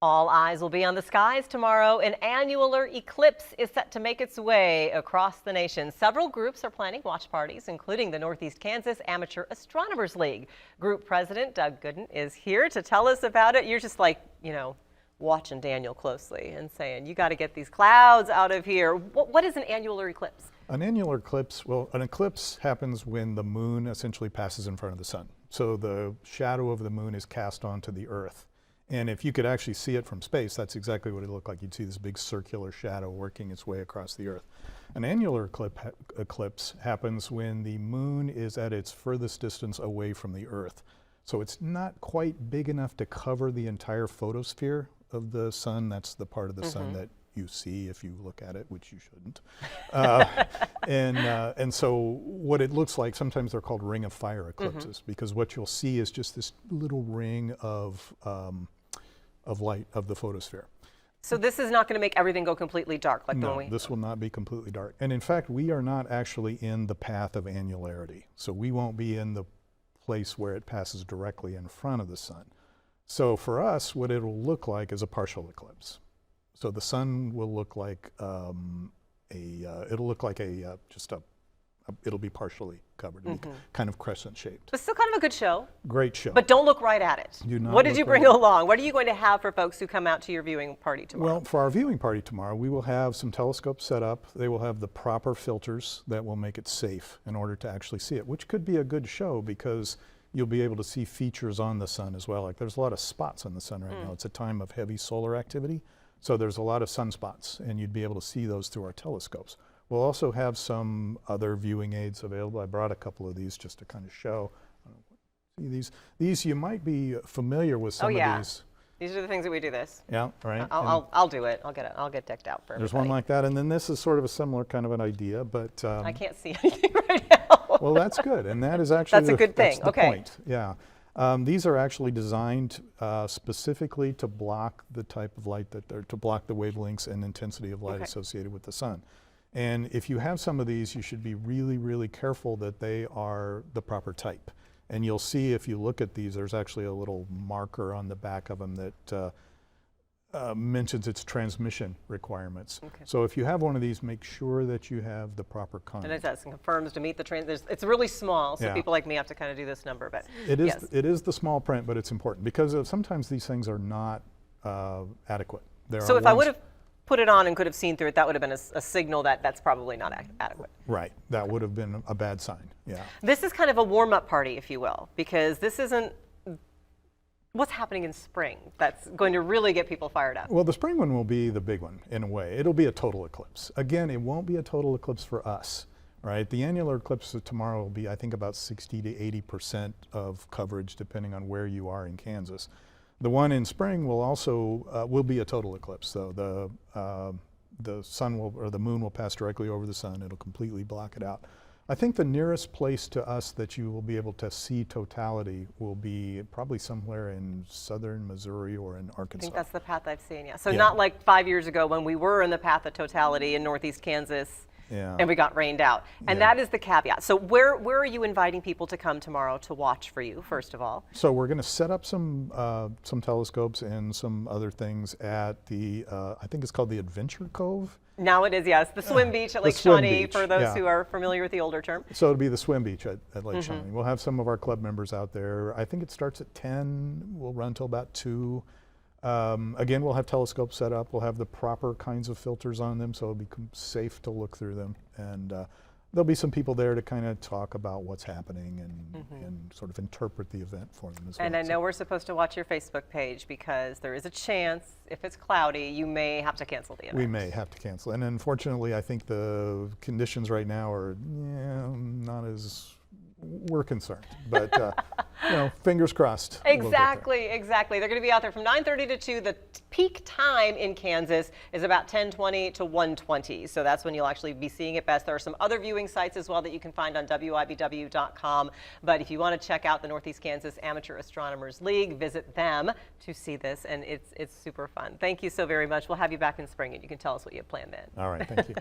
All eyes will be on the skies tomorrow. An annular eclipse is set to make its way across the nation. Several groups are planning watch parties, including the Northeast Kansas Amateur Astronomers League. Group President Doug Gooden is here to tell us about it. You're just like, watching Daniel closely and saying, you got to get these clouds out of here. What is an annular eclipse? An annular eclipse, well, an eclipse happens when the moon essentially passes in front of the sun. So the shadow of the moon is cast onto the earth. And if you could actually see it from space, that's exactly what it looked like. You'd see this big circular shadow working its way across the earth. An annular eclipse happens when the moon is at its furthest distance away from the earth. So it's not quite big enough to cover the entire photosphere of the sun. That's the part of the sun that you see if you look at it, which you shouldn't. And so what it looks like, sometimes they're called ring of fire eclipses, because what you'll see is just this little ring of light of the photosphere. So this is not going to make everything go completely dark, like no, this will not be completely dark. And in fact, we are not actually in the path of annularity. So we won't be in the place where it passes directly in front of the sun. So for us, what it'll look like is a partial eclipse. So the sun will look like it'll be partially covered, it'll be kind of crescent shaped. But still kind of a good show. Great show. But don't look right at it. Do not what did you bring along? What are you going to have for folks who come out to your viewing party tomorrow? Well, for our viewing party tomorrow, we will have some telescopes set up. They will have the proper filters that will make it safe in order to actually see it, which could be a good show because you'll be able to see features on the sun as well. Like there's a lot of spots on the sun right now. It's a time of heavy solar activity. So there's a lot of sunspots, and you'd be able to see those through our telescopes. We'll also have some other viewing aids available. I brought a couple of these just to kind of show. See these you might be familiar with some of these. These are the things that we do this. Yeah, right. I'll do it. I'll get decked out for everybody. There's one like that, and then this is sort of a similar kind of an idea, but I can't see anything right now. Well, that's good, and that is actually that's a good thing. That's the point. Yeah. These are actually designed specifically to block the type of light to block the wavelengths and intensity of light associated with the sun. And if you have some of these, you should be really, really careful that they are the proper type. And you'll see if you look at these, there's actually a little marker on the back of them that mentions its transmission requirements. So if you have one of these, make sure that you have the proper kind. And it does, and confirms to meet the it's really small, so people like me have to kind of do this number. But it is the small print, but it's important because sometimes these things are not adequate. So if I would have put it on and could have seen through it, that would have been a signal that that's probably not adequate. Right, that would have been a bad sign, yeah. This is kind of a warm-up party, if you will, because this isn't what's happening in spring that's going to really get people fired up. Well, the spring one will be the big one, in a way. It'll be a total eclipse. Again, it won't be a total eclipse for us, right? The annular eclipse tomorrow will be, I think, about 60 to 80% of coverage, depending on where you are in Kansas. The one in spring will also will be a total eclipse, though. The sun or the moon will pass directly over the sun. It'll completely block it out. I think the nearest place to us that you will be able to see totality will be probably somewhere in southern Missouri or in Arkansas. I think that's the path I've seen, yeah. So not like 5 years ago when we were in the path of totality in northeast Kansas. And we got rained out. And that is the caveat. So where are you inviting people to come tomorrow to watch for you, first of all? So we're going to set up some telescopes and some other things at the, I think it's called the Adventure Cove. Now it is, yes. The swim beach at Lake Shawnee, for those who are familiar with the older term. So it'll be the swim beach at Lake Shawnee. We'll have some of our club members out there. I think it starts at 10. We'll run till about 2. Again, we'll have telescopes set up. We'll have the proper kinds of filters on them, so it'll be safe to look through them. And there'll be some people there to kind of talk about what's happening and sort of interpret the event for them as well. And I know we're supposed to watch your Facebook page because there is a chance, if it's cloudy, you may have to cancel the event. We may have to cancel. And unfortunately, I think the conditions right now are not as we're concerned, but fingers crossed. Exactly, exactly. They're going to be out there from 9:30 to 2. The peak time in Kansas is about 10:20 to 1:20, so that's when you'll actually be seeing it best. There are some other viewing sites as well that you can find on WIBW.com, but if you want to check out the Northeast Kansas Amateur Astronomers League, visit them to see this, and it's super fun. Thank you so very much. We'll have you back in spring, and you can tell us what you have planned then. All right, thank you.